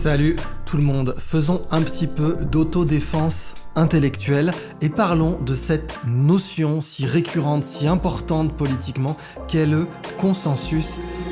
Salut tout le monde, faisons un petit peu d'autodéfense intellectuelle et parlons de cette notion si récurrente, si importante politiquement qu'est le consensus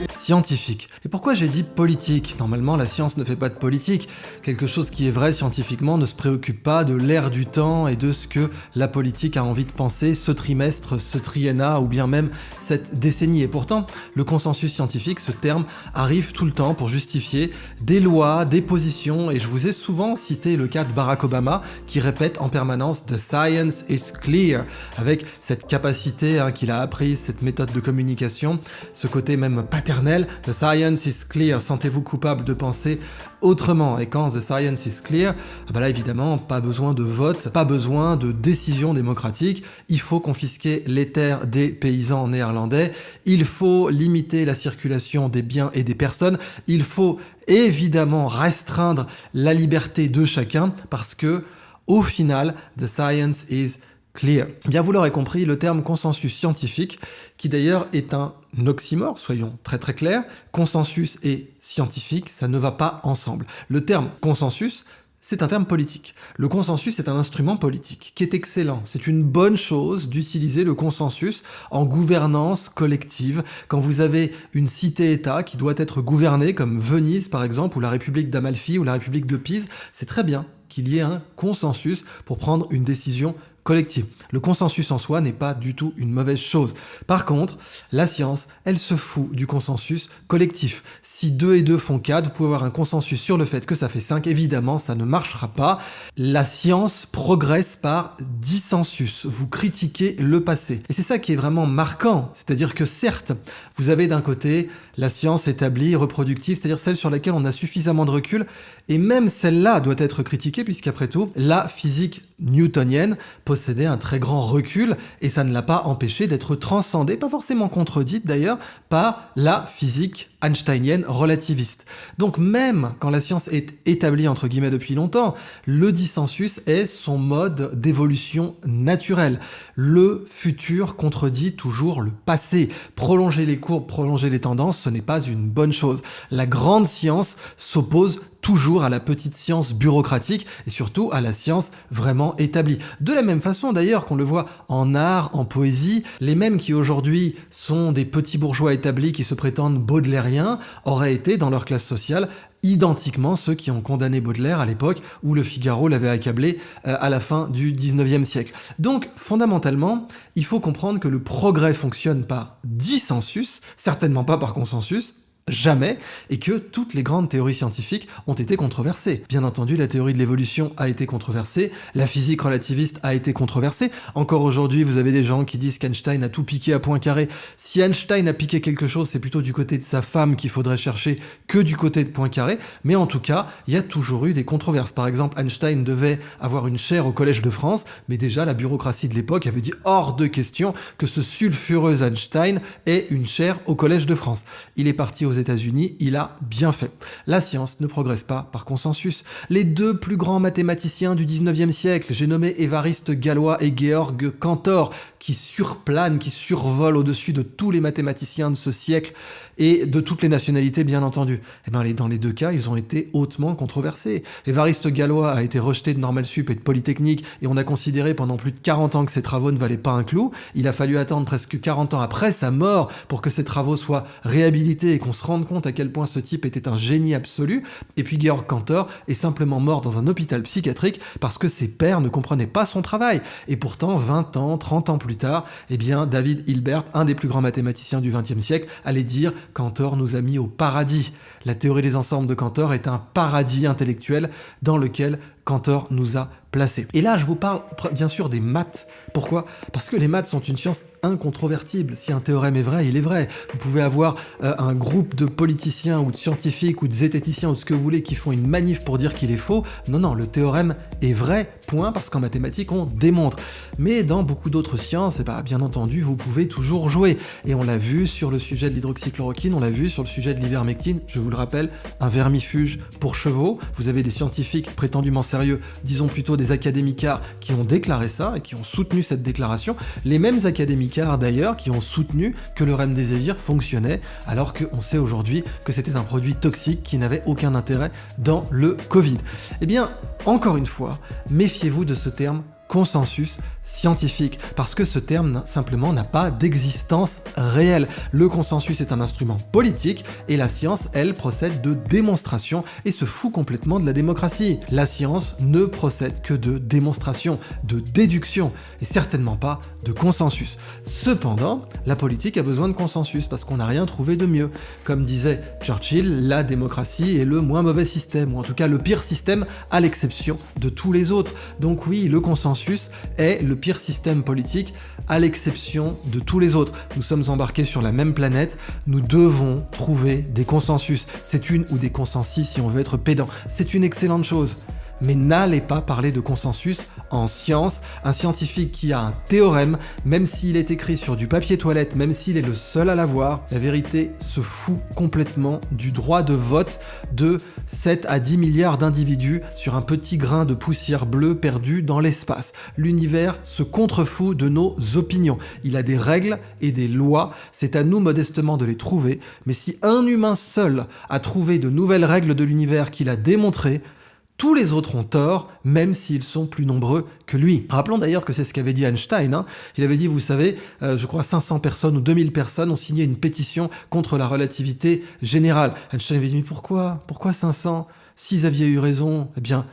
scientifique. Et pourquoi j'ai dit politique? Normalement, la science ne fait pas de politique. Quelque chose qui est vrai scientifiquement ne se préoccupe pas de l'ère du temps et de ce que la politique a envie de penser ce trimestre, ce triennat ou bien même cette décennie. Et pourtant, le consensus scientifique, ce terme, arrive tout le temps pour justifier des lois, des positions. Et je vous ai souvent cité le cas de Barack Obama qui répète en permanence « The science is clear » avec cette capacité qu'il a apprise, cette méthode de communication, ce côté même paternel. The science is clear, sentez-vous coupable de penser autrement. Et quand the science is clear, là évidemment, pas besoin de vote, pas besoin de décision démocratique, il faut confisquer les terres des paysans néerlandais, il faut limiter la circulation des biens et des personnes, il faut évidemment restreindre la liberté de chacun parce que, au final, the science is clear. Bien, vous l'aurez compris, le terme consensus scientifique, qui d'ailleurs est un oxymore, soyons très très clairs, consensus et scientifique, ça ne va pas ensemble. Le terme consensus, c'est un terme politique. Le consensus est un instrument politique qui est excellent. C'est une bonne chose d'utiliser le consensus en gouvernance collective. Quand vous avez une cité-État qui doit être gouvernée, comme Venise par exemple, ou la République d'Amalfi, ou la République de Pise, c'est très bien qu'il y ait un consensus pour prendre une décision collective. Le consensus en soi n'est pas du tout une mauvaise chose. Par contre, la science, elle se fout du consensus collectif. Si 2 et 2 font 4, vous pouvez avoir un consensus sur le fait que ça fait 5, évidemment, ça ne marchera pas. La science progresse par dissensus. Vous critiquez le passé. Et c'est ça qui est vraiment marquant. C'est-à-dire que certes, vous avez d'un côté la science établie, reproductive, c'est-à-dire celle sur laquelle on a suffisamment de recul, et même celle-là doit être critiquée, puisqu'après tout, la physique newtonienne possédait un très grand recul, et ça ne l'a pas empêché d'être transcendée, pas forcément contredite d'ailleurs, par la physique einsteinienne relativiste. Donc même quand la science est établie entre guillemets depuis longtemps, le dissensus est son mode d'évolution naturelle. Le futur contredit toujours le passé. Prolonger les courbes, prolonger les tendances, ce n'est pas une bonne chose. La grande science s'oppose toujours à la petite science bureaucratique et surtout à la science vraiment établie. De la même façon d'ailleurs qu'on le voit en art, en poésie, les mêmes qui aujourd'hui sont des petits bourgeois établis qui se prétendent baudelairiens auraient été dans leur classe sociale identiquement ceux qui ont condamné Baudelaire à l'époque où le Figaro l'avait accablé à la fin du 19e siècle. Donc, fondamentalement, il faut comprendre que le progrès fonctionne par dissensus, certainement pas par consensus, jamais, et que toutes les grandes théories scientifiques ont été controversées. Bien entendu, la théorie de l'évolution a été controversée, la physique relativiste a été controversée. Encore aujourd'hui, vous avez des gens qui disent qu'Einstein a tout piqué à Poincaré. Si Einstein a piqué quelque chose, c'est plutôt du côté de sa femme qu'il faudrait chercher que du côté de Poincaré. Mais en tout cas, il y a toujours eu des controverses. Par exemple, Einstein devait avoir une chaire au Collège de France, mais déjà la bureaucratie de l'époque avait dit hors de question que ce sulfureux Einstein ait une chaire au Collège de France. Il est parti aux États-Unis, il a bien fait. La science ne progresse pas par consensus. Les 2 plus grands mathématiciens du 19e siècle, j'ai nommé Évariste Galois et Georg Cantor, qui surplanent, qui survolent au-dessus de tous les mathématiciens de ce siècle et de toutes les nationalités, bien entendu. Dans les 2 cas, ils ont été hautement controversés. Évariste Galois a été rejeté de Normal Sup et de Polytechnique, et on a considéré pendant plus de 40 ans que ses travaux ne valaient pas un clou. Il a fallu attendre presque 40 ans après sa mort pour que ses travaux soient réhabilités et qu'on se rende compte à quel point ce type était un génie absolu. Et puis Georg Cantor est simplement mort dans un hôpital psychiatrique parce que ses pairs ne comprenaient pas son travail. Et pourtant, 20 ans, 30 ans plus tard, David Hilbert, un des plus grands mathématiciens du XXe siècle, allait dire « Cantor nous a mis au paradis ». La théorie des ensembles de Cantor est un paradis intellectuel dans lequel Cantor nous a placés. Et là, je vous parle bien sûr des maths. Pourquoi ? Parce que les maths sont une science incontrovertible. Si un théorème est vrai, il est vrai. Vous pouvez avoir un groupe de politiciens ou de scientifiques ou de zététiciens ou de ce que vous voulez qui font une manif pour dire qu'il est faux. Non, le théorème est vrai, point, parce qu'en mathématiques, on démontre. Mais dans beaucoup d'autres sciences, bien entendu, vous pouvez toujours jouer. Et on l'a vu sur le sujet de l'hydroxychloroquine, on l'a vu sur le sujet de l'ivermectine. Je vous le rappelle, un vermifuge pour chevaux. Vous avez des scientifiques prétendument sérieux, disons plutôt des académicards qui ont déclaré ça et qui ont soutenu cette déclaration, les mêmes académicards d'ailleurs qui ont soutenu que le remdesivir fonctionnait, alors qu'on sait aujourd'hui que c'était un produit toxique qui n'avait aucun intérêt dans le Covid. Eh bien, encore une fois, méfiez-vous de ce terme consensus scientifique, parce que ce terme simplement n'a pas d'existence réelle. Le consensus est un instrument politique et la science, elle, procède de démonstration et se fout complètement de la démocratie. La science ne procède que de démonstration, de déduction et certainement pas de consensus. Cependant, la politique a besoin de consensus parce qu'on n'a rien trouvé de mieux. Comme disait Churchill, la démocratie est le moins mauvais système, ou en tout cas le pire système à l'exception de tous les autres. Donc oui, le consensus est le pire système politique à l'exception de tous les autres. Nous sommes embarqués sur la même planète, nous devons trouver des consensus. C'est une ou des consensus si on veut être pédant. C'est une excellente chose. Mais n'allez pas parler de consensus en science. Un scientifique qui a un théorème, même s'il est écrit sur du papier toilette, même s'il est le seul à l'avoir, la vérité se fout complètement du droit de vote de 7 à 10 milliards d'individus sur un petit grain de poussière bleue perdu dans l'espace. L'univers se contrefout de nos opinions. Il a des règles et des lois, c'est à nous modestement de les trouver, mais si un humain seul a trouvé de nouvelles règles de l'univers qu'il a démontrées, tous les autres ont tort, même s'ils sont plus nombreux que lui. Rappelons d'ailleurs que c'est ce qu'avait dit Einstein. Il avait dit, vous savez, je crois 500 personnes ou 2000 personnes ont signé une pétition contre la relativité générale. Einstein avait dit, mais pourquoi 500 S'ils avaient eu raison, eh bien,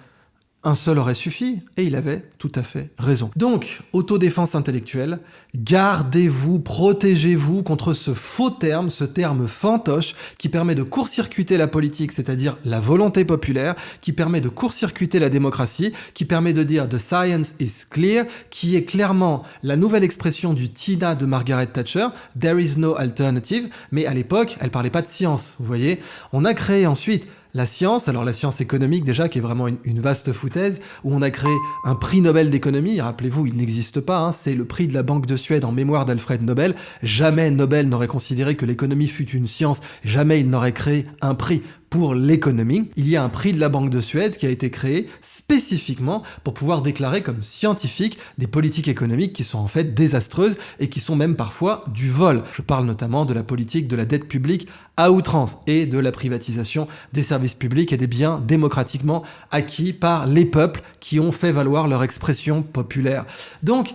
un seul aurait suffi, et il avait tout à fait raison. Donc, autodéfense intellectuelle, gardez-vous, protégez-vous contre ce faux terme, ce terme fantoche, qui permet de court-circuiter la politique, c'est-à-dire la volonté populaire, qui permet de court-circuiter la démocratie, qui permet de dire « the science is clear », qui est clairement la nouvelle expression du TINA de Margaret Thatcher, « there is no alternative », mais à l'époque, elle parlait pas de science, vous voyez. On a créé ensuite la science, alors la science économique déjà, qui est vraiment une vaste foutaise, où on a créé un prix Nobel d'économie, rappelez-vous, il n'existe pas, c'est le prix de la Banque de Suède en mémoire d'Alfred Nobel. Jamais Nobel n'aurait considéré que l'économie fût une science, jamais il n'aurait créé un prix pour l'économie. Il y a un prix de la Banque de Suède qui a été créé spécifiquement pour pouvoir déclarer comme scientifique des politiques économiques qui sont en fait désastreuses et qui sont même parfois du vol. Je parle notamment de la politique de la dette publique à outrance et de la privatisation des services publics et des biens démocratiquement acquis par les peuples qui ont fait valoir leur expression populaire. Donc,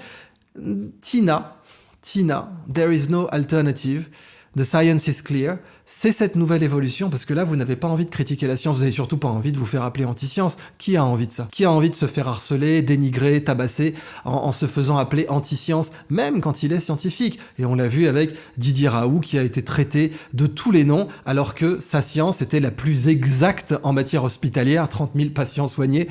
TINA, there is no alternative, the science is clear, c'est cette nouvelle évolution, parce que là, vous n'avez pas envie de critiquer la science, vous n'avez surtout pas envie de vous faire appeler anti-science. Qui a envie de ça? Qui a envie de se faire harceler, dénigrer, tabasser en se faisant appeler anti-science, même quand il est scientifique? Et on l'a vu avec Didier Raoult, qui a été traité de tous les noms, alors que sa science était la plus exacte en matière hospitalière, 30 000 patients soignés.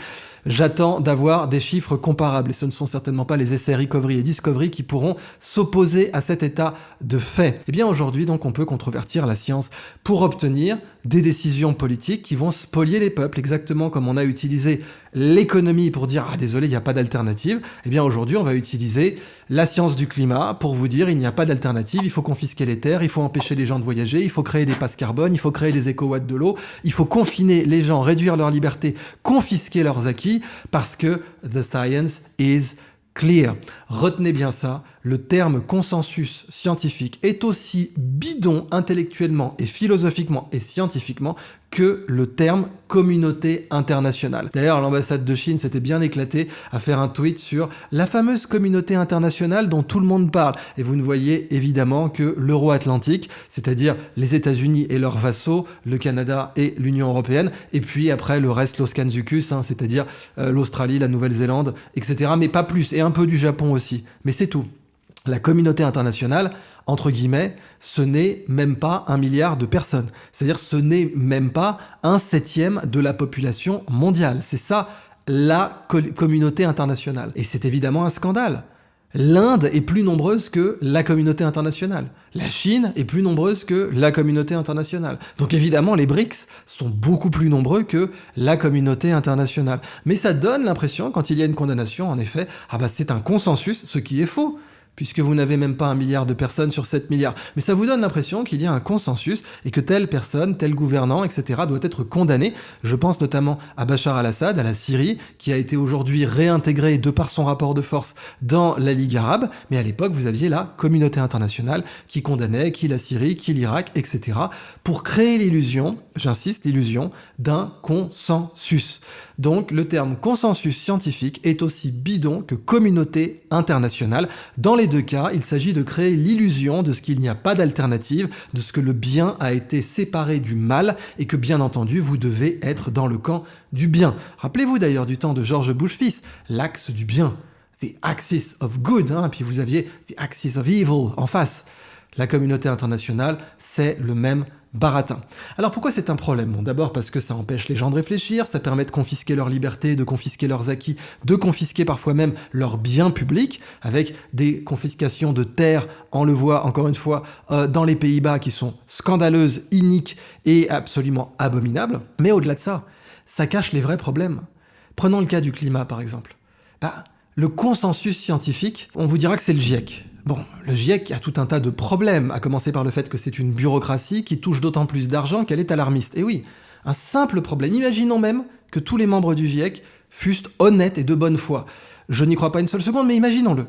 J'attends d'avoir des chiffres comparables, et ce ne sont certainement pas les essais Recovery et Discovery qui pourront s'opposer à cet état de fait. Et bien aujourd'hui, donc, on peut controvertir la science pour obtenir des décisions politiques qui vont spolier les peuples, exactement comme on a utilisé l'économie pour dire « Ah désolé, il n'y a pas d'alternative », eh bien aujourd'hui on va utiliser la science du climat pour vous dire « Il n'y a pas d'alternative, il faut confisquer les terres, il faut empêcher les gens de voyager, il faut créer des passes carbone, il faut créer des éco-watts de l'eau, il faut confiner les gens, réduire leur liberté, confisquer leurs acquis, parce que the science is clear ». Retenez bien ça, le terme consensus scientifique est aussi bidon intellectuellement et philosophiquement et scientifiquement que le terme communauté internationale. D'ailleurs, l'ambassade de Chine s'était bien éclatée à faire un tweet sur la fameuse communauté internationale dont tout le monde parle. Et vous ne voyez évidemment que l'euro-atlantique, c'est-à-dire les États-Unis et leurs vassaux, le Canada et l'Union européenne, et puis après le reste, Los Canzucus, c'est-à-dire l'Australie, la Nouvelle-Zélande, etc. Mais pas plus, et un peu du Japon aussi. Mais c'est tout. La communauté internationale, entre guillemets, ce n'est même pas 1 milliard de personnes. C'est-à-dire ce n'est même pas 1/7 de la population mondiale. C'est ça, la communauté internationale. Et c'est évidemment un scandale. L'Inde est plus nombreuse que la communauté internationale. La Chine est plus nombreuse que la communauté internationale. Donc évidemment, les BRICS sont beaucoup plus nombreux que la communauté internationale. Mais ça donne l'impression, quand il y a une condamnation, en effet, c'est un consensus, ce qui est faux. puisque vous n'avez même pas 1 milliard de personnes sur 7 milliards. Mais ça vous donne l'impression qu'il y a un consensus et que telle personne, tel gouvernant, etc. doit être condamné. Je pense notamment à Bachar al-Assad, à la Syrie, qui a été aujourd'hui réintégré de par son rapport de force dans la Ligue arabe. Mais à l'époque, vous aviez la communauté internationale qui condamnait, qui la Syrie, qui l'Irak, etc. pour créer l'illusion, j'insiste, l'illusion d'un consensus. Donc le terme consensus scientifique est aussi bidon que communauté internationale. Dans les deux cas, il s'agit de créer l'illusion de ce qu'il n'y a pas d'alternative, de ce que le bien a été séparé du mal et que bien entendu vous devez être dans le camp du bien. Rappelez-vous d'ailleurs du temps de George Bush fils, l'axe du bien, the axis of good, puis vous aviez the axis of evil en face. La communauté internationale, c'est le même baratin. Alors pourquoi c'est un problème? Bon, d'abord parce que ça empêche les gens de réfléchir, ça permet de confisquer leur liberté, de confisquer leurs acquis, de confisquer parfois même leurs biens publics, avec des confiscations de terres, on le voit encore une fois dans les Pays-Bas, qui sont scandaleuses, iniques et absolument abominables. Mais au-delà de ça, ça cache les vrais problèmes. Prenons le cas du climat par exemple. Le consensus scientifique, on vous dira que c'est le GIEC. Bon, le GIEC a tout un tas de problèmes, à commencer par le fait que c'est une bureaucratie qui touche d'autant plus d'argent qu'elle est alarmiste. Et oui, un simple problème. Imaginons même que tous les membres du GIEC fussent honnêtes et de bonne foi. Je n'y crois pas une seule seconde, mais imaginons-le.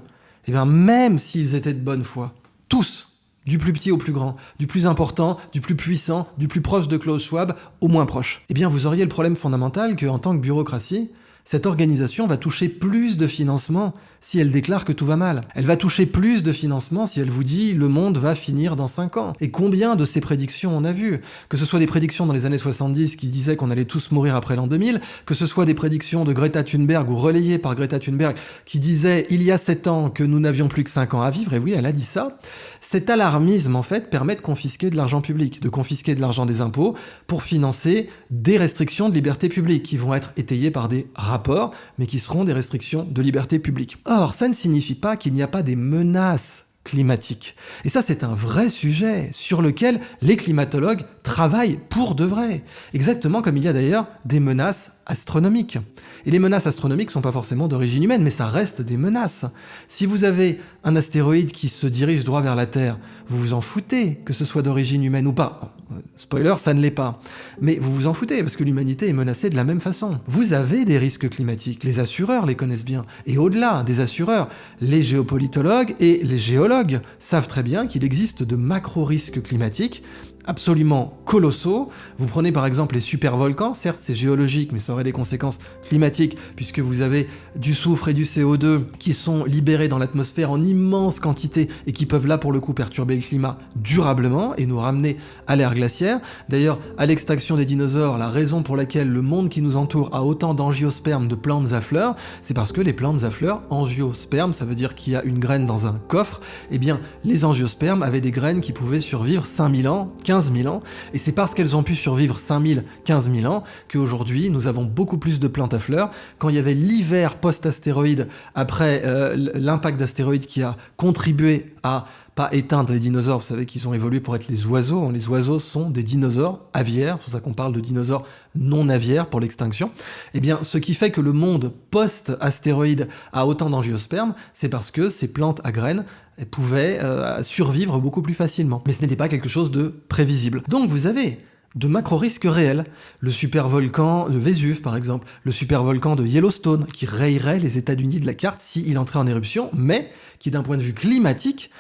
Eh bien, même s'ils étaient de bonne foi, tous, du plus petit au plus grand, du plus important, du plus puissant, du plus proche de Klaus Schwab au moins proche, eh bien, vous auriez le problème fondamental qu'en tant que bureaucratie, cette organisation va toucher plus de financement si elle déclare que tout va mal. Elle va toucher plus de financement si elle vous dit « le monde va finir dans 5 ans ». Et combien de ces prédictions on a vu? Que ce soit des prédictions dans les années 70 qui disaient qu'on allait tous mourir après l'an 2000, que ce soit des prédictions de Greta Thunberg ou relayées par Greta Thunberg qui disait il y a 7 ans que nous n'avions plus que 5 ans à vivre, et oui, elle a dit ça. Cet alarmisme, en fait, permet de confisquer de l'argent public, de confisquer de l'argent des impôts pour financer des restrictions de liberté publique qui vont être étayées par des rapports, mais qui seront des restrictions de liberté publique. Or, ça ne signifie pas qu'il n'y a pas des menaces climatique. Et ça, c'est un vrai sujet sur lequel les climatologues travaillent pour de vrai. Exactement comme il y a d'ailleurs des menaces astronomiques. Et les menaces astronomiques ne sont pas forcément d'origine humaine, mais ça reste des menaces. Si vous avez un astéroïde qui se dirige droit vers la Terre, vous vous en foutez, que ce soit d'origine humaine ou pas. Spoiler, ça ne l'est pas. Mais vous vous en foutez, parce que l'humanité est menacée de la même façon. Vous avez des risques climatiques, les assureurs les connaissent bien. Et au-delà des assureurs, les géopolitologues et les géologues savent très bien qu'il existe de macro-risques climatiques absolument colossaux. Vous prenez par exemple les supervolcans, certes c'est géologique, mais ça aurait des conséquences climatiques, puisque vous avez du soufre et du CO2 qui sont libérés dans l'atmosphère en immense quantité et qui peuvent là pour le coup perturber le climat durablement et nous ramener à l'ère glaciaire. D'ailleurs, à l'extinction des dinosaures, la raison pour laquelle le monde qui nous entoure a autant d'angiospermes, de plantes à fleurs, c'est parce que les plantes à fleurs, angiospermes, ça veut dire qu'il y a une graine dans un coffre, eh bien les angiospermes avaient des graines qui pouvaient survivre 5000 ans, 15 000 ans, et c'est parce qu'elles ont pu survivre 5000, 15 000 ans qu'aujourd'hui nous avons beaucoup plus de plantes à fleurs. Quand il y avait l'hiver post-astéroïde, après l'impact d'astéroïdes qui a contribué à pas éteindre les dinosaures, vous savez qu'ils ont évolué pour être les oiseaux. Les oiseaux sont des dinosaures aviaires, c'est pour ça qu'on parle de dinosaures non aviaires pour l'extinction. Eh bien, ce qui fait que le monde post-astéroïde a autant d'angiospermes, c'est parce que ces plantes à graines pouvaient survivre beaucoup plus facilement. Mais ce n'était pas quelque chose de prévisible. Donc vous avez de macro-risques réels. Le supervolcan de Vésuve, par exemple, le supervolcan de Yellowstone, qui rayerait les États-Unis de la carte s'il entrait en éruption, mais qui, d'un point de vue climatique,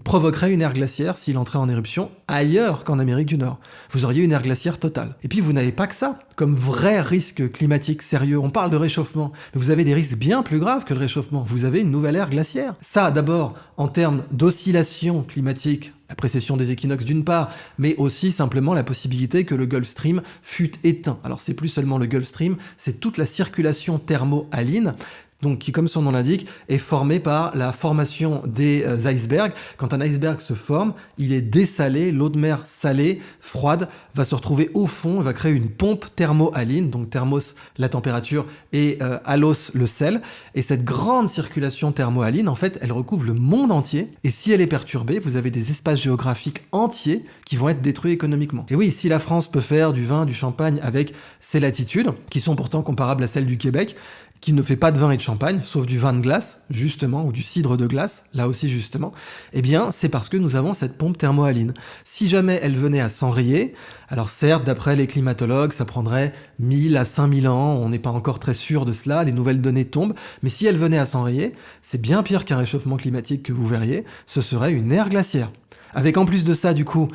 provoquerait une ère glaciaire s'il entrait en éruption ailleurs qu'en Amérique du Nord. Vous auriez une ère glaciaire totale. Et puis vous n'avez pas que ça, comme vrai risque climatique sérieux. On parle de réchauffement, mais vous avez des risques bien plus graves que le réchauffement. Vous avez une nouvelle ère glaciaire. Ça, d'abord, en termes d'oscillation climatique, la précession des équinoxes d'une part, mais aussi simplement la possibilité que le Gulf Stream fût éteint. Alors c'est plus seulement le Gulf Stream, c'est toute la circulation thermo-haline, donc qui, comme son nom l'indique, est formé par la formation des icebergs. Quand un iceberg se forme, il est dessalé, l'eau de mer salée, froide, va se retrouver au fond, va créer une pompe thermo-haline, donc thermos la température et halos le sel. Et cette grande circulation thermo-haline, en fait, elle recouvre le monde entier. Et si elle est perturbée, vous avez des espaces géographiques entiers qui vont être détruits économiquement. Et oui, si la France peut faire du vin, du champagne avec ses latitudes, qui sont pourtant comparables à celles du Québec, qui ne fait pas de vin et de champagne, sauf du vin de glace, justement, ou du cidre de glace, là aussi justement, eh bien c'est parce que nous avons cette pompe thermohaline. Si jamais elle venait à s'enrayer, alors certes, d'après les climatologues, ça prendrait 1000 à 5000 ans, on n'est pas encore très sûr de cela, les nouvelles données tombent, mais si elle venait à s'enrayer, c'est bien pire qu'un réchauffement climatique que vous verriez, ce serait une ère glaciaire. Avec en plus de ça, du coup,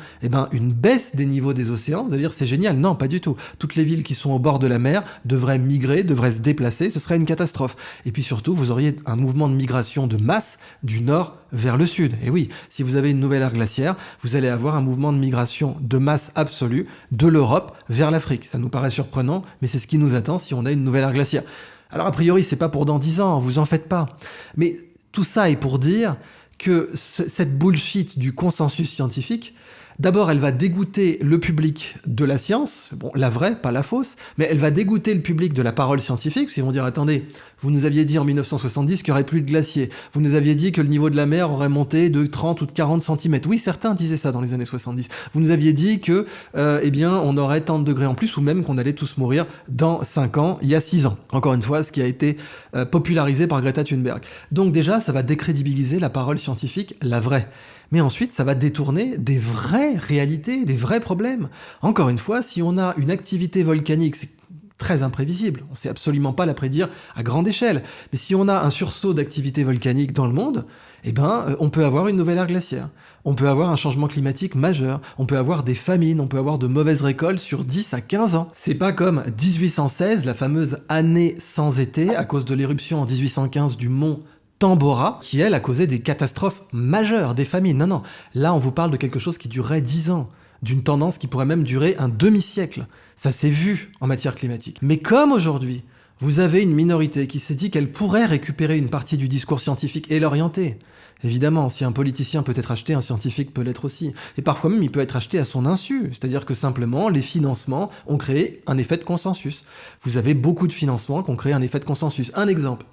une baisse des niveaux des océans, vous allez dire c'est génial. Non, pas du tout. Toutes les villes qui sont au bord de la mer devraient migrer, devraient se déplacer, ce serait une catastrophe. Et puis surtout, vous auriez un mouvement de migration de masse du nord vers le sud. Et oui, si vous avez une nouvelle ère glaciaire, vous allez avoir un mouvement de migration de masse absolue de l'Europe vers l'Afrique. Ça nous paraît surprenant, mais c'est ce qui nous attend si on a une nouvelle ère glaciaire. Alors a priori, c'est pas pour dans 10 ans, vous en faites pas. Mais tout ça est pour dire que cette bullshit du consensus scientifique, d'abord, elle va dégoûter le public de la science, bon, la vraie, pas la fausse, mais elle va dégoûter le public de la parole scientifique, parce qu'ils vont dire, attendez, vous nous aviez dit en 1970 qu'il n'y aurait plus de glaciers, vous nous aviez dit que le niveau de la mer aurait monté de 30 ou de 40 cm. Oui, certains disaient ça dans les années 70. Vous nous aviez dit que, on aurait tant de degrés en plus, ou même qu'on allait tous mourir dans 5 ans, il y a 6 ans. Encore une fois, ce qui a été popularisé par Greta Thunberg. Donc déjà, ça va décrédibiliser la parole scientifique, la vraie. Mais ensuite, ça va détourner des vraies réalités, des vrais problèmes. Encore une fois, si on a une activité volcanique, c'est très imprévisible, on ne sait absolument pas la prédire à grande échelle. Mais si on a un sursaut d'activité volcanique dans le monde, on peut avoir une nouvelle ère glaciaire. On peut avoir un changement climatique majeur, on peut avoir des famines, on peut avoir de mauvaises récoltes sur 10 à 15 ans. C'est pas comme 1816, la fameuse année sans été, à cause de l'éruption en 1815 du mont Tambora, qui elle a causé des catastrophes majeures, des famines. Non, là on vous parle de quelque chose qui durerait 10 ans, d'une tendance qui pourrait même durer un demi-siècle. Ça s'est vu en matière climatique. Mais comme aujourd'hui, vous avez une minorité qui s'est dit qu'elle pourrait récupérer une partie du discours scientifique et l'orienter. Évidemment, si un politicien peut être acheté, un scientifique peut l'être aussi. Et parfois même, il peut être acheté à son insu. C'est-à-dire que simplement, les financements ont créé un effet de consensus. Vous avez beaucoup de financements qui ont créé un effet de consensus. Un exemple.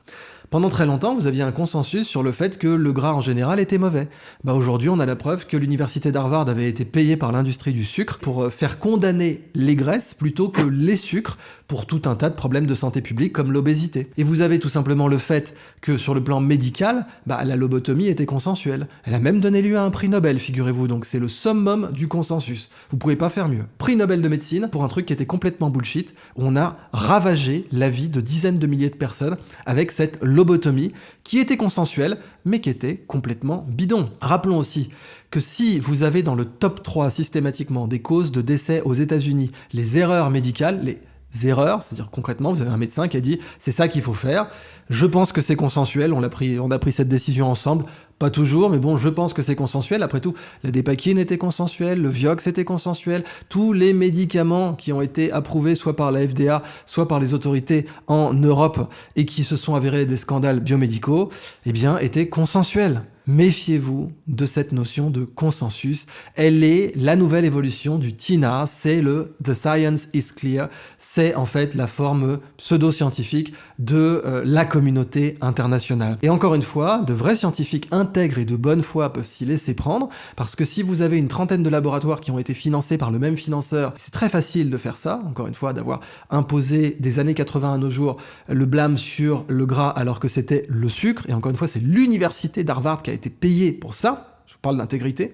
Pendant très longtemps, vous aviez un consensus sur le fait que le gras en général était mauvais. Aujourd'hui, on a la preuve que l'université d'Harvard avait été payée par l'industrie du sucre pour faire condamner les graisses plutôt que les sucres pour tout un tas de problèmes de santé publique comme l'obésité. Et vous avez tout simplement le fait que sur le plan médical, la lobotomie était consensuelle. Elle a même donné lieu à un prix Nobel, figurez-vous, donc c'est le summum du consensus. Vous pouvez pas faire mieux. Prix Nobel de médecine pour un truc qui était complètement bullshit, où on a ravagé la vie de dizaines de milliers de personnes avec cette lobotomie qui était consensuelle, mais qui était complètement bidon. Rappelons aussi que si vous avez dans le top 3 systématiquement des causes de décès aux États-Unis, les erreurs médicales, les erreurs, c'est-à-dire concrètement, vous avez un médecin qui a dit « c'est ça qu'il faut faire », je pense que c'est consensuel, on a pris cette décision ensemble, pas toujours, mais bon, je pense que c'est consensuel. Après tout, la dépakine était consensuelle, le Vioxx était consensuel, tous les médicaments qui ont été approuvés soit par la FDA, soit par les autorités en Europe et qui se sont avérés des scandales biomédicaux, étaient consensuels. Méfiez-vous de cette notion de consensus. Elle est la nouvelle évolution du TINA, c'est le « The Science is Clear », c'est en fait la forme pseudo-scientifique de la communauté internationale. Et encore une fois, de vrais scientifiques intègres et de bonne foi peuvent s'y laisser prendre, parce que si vous avez une trentaine de laboratoires qui ont été financés par le même financeur, c'est très facile de faire ça, encore une fois, d'avoir imposé des années 80 à nos jours le blâme sur le gras alors que c'était le sucre, et encore une fois, c'est l'université d'Harvard qui a été payée pour ça, je parle d'intégrité,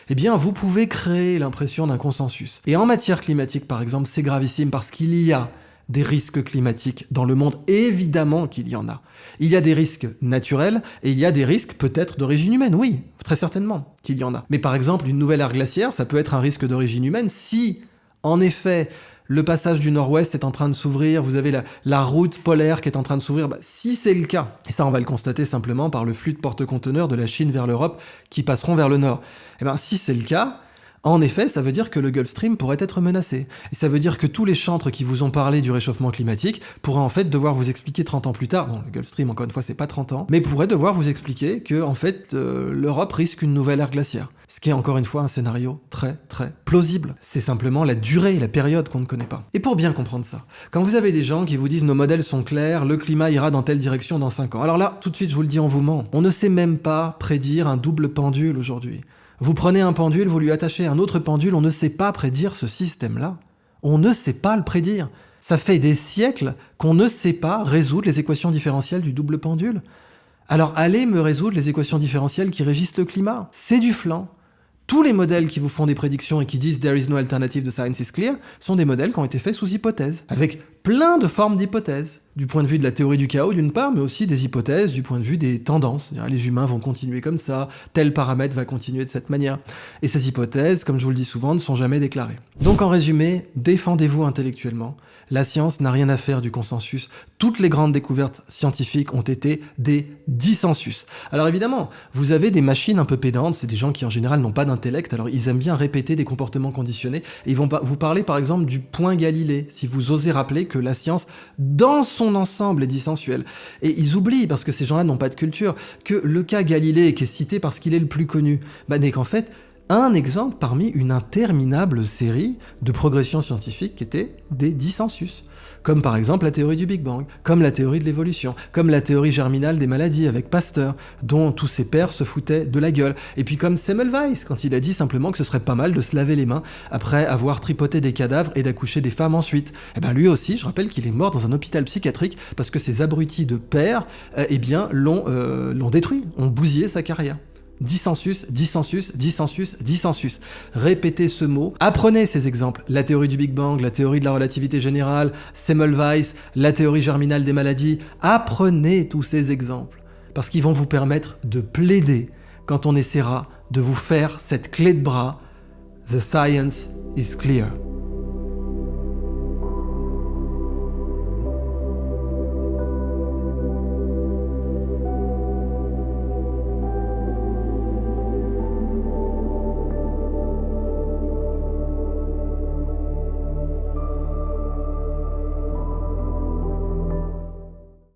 vous pouvez créer l'impression d'un consensus. Et en matière climatique, par exemple, c'est gravissime parce qu'il y a des risques climatiques dans le monde, évidemment qu'il y en a. Il y a des risques naturels et il y a des risques peut-être d'origine humaine, oui, très certainement qu'il y en a. Mais par exemple, une nouvelle ère glaciaire, ça peut être un risque d'origine humaine si, en effet, le passage du nord-ouest est en train de s'ouvrir, vous avez la route polaire qui est en train de s'ouvrir, si c'est le cas, et ça on va le constater simplement par le flux de porte-conteneurs de la Chine vers l'Europe qui passeront vers le nord, si c'est le cas, en effet, ça veut dire que le Gulf Stream pourrait être menacé. Et ça veut dire que tous les chantres qui vous ont parlé du réchauffement climatique pourraient en fait devoir vous expliquer 30 ans plus tard, bon, le Gulf Stream, encore une fois, c'est pas 30 ans, mais pourraient devoir vous expliquer que, en fait, l'Europe risque une nouvelle ère glaciaire. Ce qui est encore une fois un scénario très très plausible. C'est simplement la durée et la période qu'on ne connaît pas. Et pour bien comprendre ça, quand vous avez des gens qui vous disent nos modèles sont clairs, le climat ira dans telle direction dans 5 ans. Alors là, tout de suite, je vous le dis, on vous ment. On ne sait même pas prédire un double pendule aujourd'hui. Vous prenez un pendule, vous lui attachez un autre pendule, on ne sait pas prédire ce système-là. On ne sait pas le prédire. Ça fait des siècles qu'on ne sait pas résoudre les équations différentielles du double pendule. Alors allez me résoudre les équations différentielles qui régissent le climat. C'est du flan. Tous les modèles qui vous font des prédictions et qui disent "there is no alternative, the science is clear" sont des modèles qui ont été faits sous hypothèse, avec plein de formes d'hypothèses. Du point de vue de la théorie du chaos d'une part, mais aussi des hypothèses du point de vue des tendances. Les humains vont continuer comme ça, tel paramètre va continuer de cette manière. Et ces hypothèses, comme je vous le dis souvent, ne sont jamais déclarées. Donc en résumé, défendez-vous intellectuellement. La science n'a rien à faire du consensus. Toutes les grandes découvertes scientifiques ont été des dissensus. Alors évidemment, vous avez des machines un peu pédantes, c'est des gens qui en général n'ont pas d'intellect, alors ils aiment bien répéter des comportements conditionnés, et ils vont vous parler par exemple du point Galilée, si vous osez rappeler que la science, dans son ensemble, est dissensuelle. Et ils oublient, parce que ces gens-là n'ont pas de culture, que le cas Galilée, qui est cité parce qu'il est le plus connu, n'est qu'en fait un exemple parmi une interminable série de progressions scientifiques qui étaient des dissensus. Comme par exemple la théorie du Big Bang, comme la théorie de l'évolution, comme la théorie germinale des maladies avec Pasteur, dont tous ses pairs se foutaient de la gueule. Et puis comme Semmelweis, quand il a dit simplement que ce serait pas mal de se laver les mains après avoir tripoté des cadavres et d'accoucher des femmes ensuite. Et ben lui aussi, je rappelle qu'il est mort dans un hôpital psychiatrique parce que ces abrutis de pairs, l'ont détruit, ont bousillé sa carrière. Dissensus, dissensus, dissensus, dissensus. Répétez ce mot, apprenez ces exemples. La théorie du Big Bang, la théorie de la relativité générale, Semmelweis, la théorie germinale des maladies. Apprenez tous ces exemples, parce qu'ils vont vous permettre de plaider quand on essaiera de vous faire cette clé de bras. The science is clear.